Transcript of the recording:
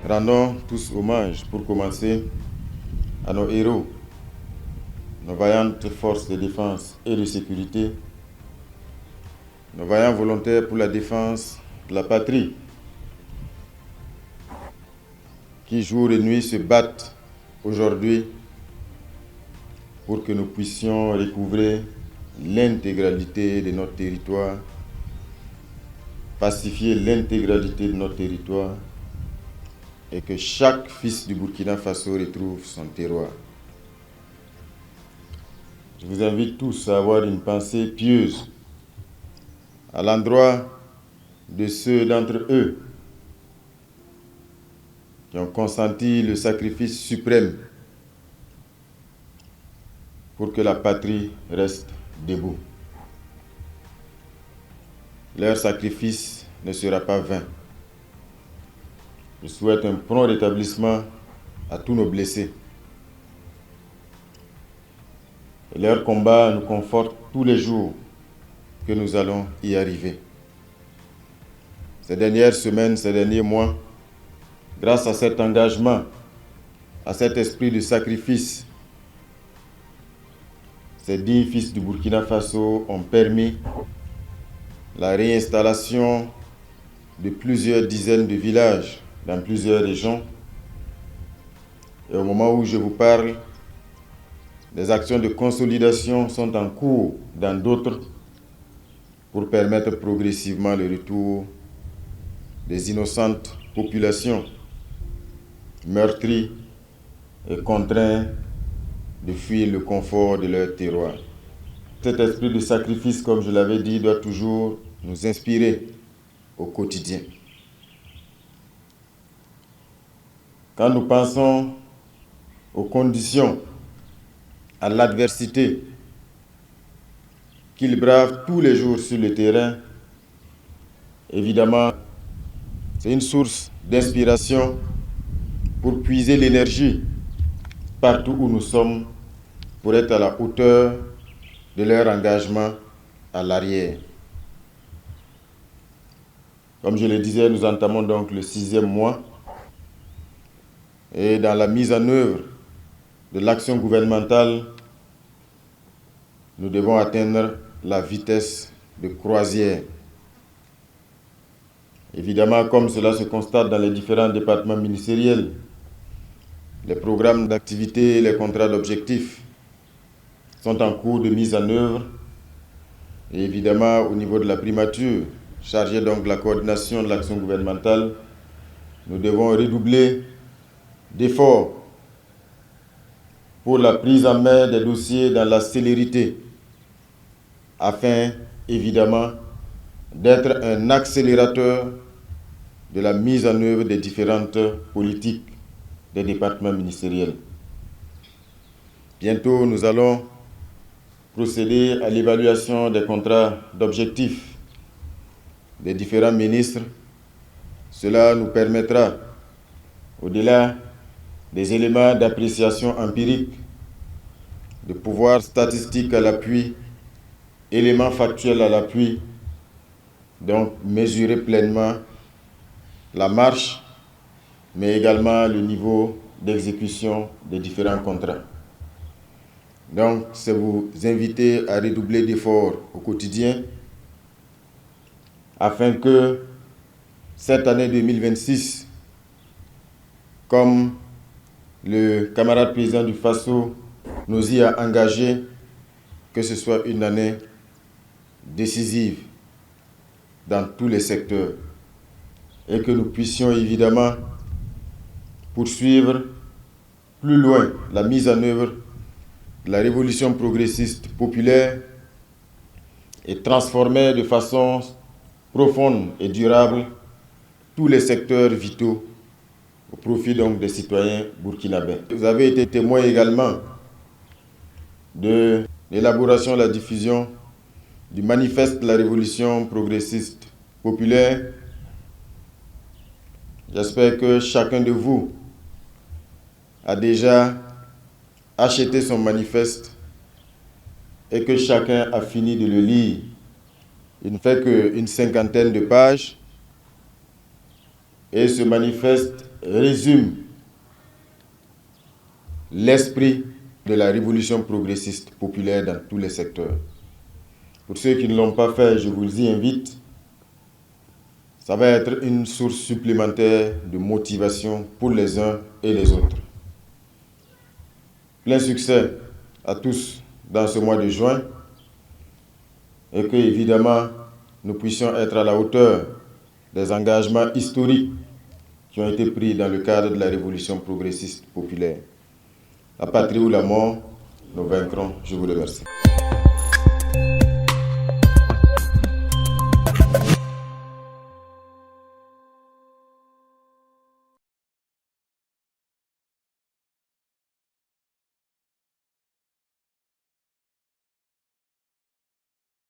Rendons tous hommage, pour commencer, à nos héros, nos vaillantes forces de défense et de sécurité, nos vaillants volontaires pour la défense de la patrie, qui jour et nuit se battent aujourd'hui pour que nous puissions recouvrer l'intégralité de notre territoire, pacifier l'intégralité de notre territoire et que chaque fils du Burkina Faso retrouve son terroir. Je vous invite tous à avoir une pensée pieuse à l'endroit de ceux d'entre eux qui ont consenti le sacrifice suprême pour que la patrie reste debout. Leur sacrifice ne sera pas vain. Je souhaite un prompt rétablissement à tous nos blessés. Et leur combat nous conforte tous les jours que nous allons y arriver. Ces dernières semaines, ces derniers mois, grâce à cet engagement, à cet esprit de sacrifice, ces 10 fils du Burkina Faso ont permis la réinstallation de plusieurs dizaines de villages dans plusieurs régions. Et au moment où je vous parle, des actions de consolidation sont en cours dans d'autres pour permettre progressivement le retour des innocentes populations meurtries et contraintes de fuir le confort de leur terroir. Cet esprit de sacrifice, comme je l'avais dit, doit toujours nous inspirer au quotidien. Quand nous pensons aux conditions, à l'adversité qu'ils bravent tous les jours sur le terrain, évidemment, c'est une source d'inspiration pour puiser l'énergie partout où nous sommes pour être à la hauteur de leur engagement à l'arrière. Comme je le disais, nous entamons donc le 6e mois et dans la mise en œuvre de l'action gouvernementale, nous devons atteindre la vitesse de croisière. Évidemment, comme cela se constate dans les différents départements ministériels, les programmes d'activité et les contrats d'objectifs sont en cours de mise en œuvre. Et évidemment, au niveau de la primature, chargée donc de la coordination de l'action gouvernementale, nous devons redoubler d'efforts pour la prise en main des dossiers dans la célérité, afin, évidemment, d'être un accélérateur de la mise en œuvre des différentes politiques des départements ministériels. Bientôt, nous allons procéder à l'évaluation des contrats d'objectifs des différents ministres. Cela nous permettra, au-delà des éléments d'appréciation empirique, de pouvoirs statistiques à l'appui, éléments factuels à l'appui, donc mesurer pleinement la marche, mais également le niveau d'exécution des différents contrats. Donc, c'est vous inviter à redoubler d'efforts au quotidien afin que cette année 2026, comme le camarade président du Faso nous y a engagés, que ce soit une année décisive dans tous les secteurs et que nous puissions évidemment poursuivre plus loin la mise en œuvre de la révolution progressiste populaire et transformer de façon profonde et durable tous les secteurs vitaux au profit donc des citoyens burkinabés. Vous avez été témoin également de l'élaboration et la diffusion du manifeste de la révolution progressiste populaire. J'espère que chacun de vous a déjà acheté son manifeste et que chacun a fini de le lire. Il ne fait qu'une 50aine de pages et ce manifeste résume l'esprit de la révolution progressiste populaire dans tous les secteurs. Pour ceux qui ne l'ont pas fait, je vous y invite. Ça va être une source supplémentaire de motivation pour les uns et les autres. Plein succès à tous dans ce mois de juin et que, évidemment, nous puissions être à la hauteur des engagements historiques qui ont été pris dans le cadre de la révolution progressiste populaire. La patrie ou la mort, nous vaincrons. Je vous remercie.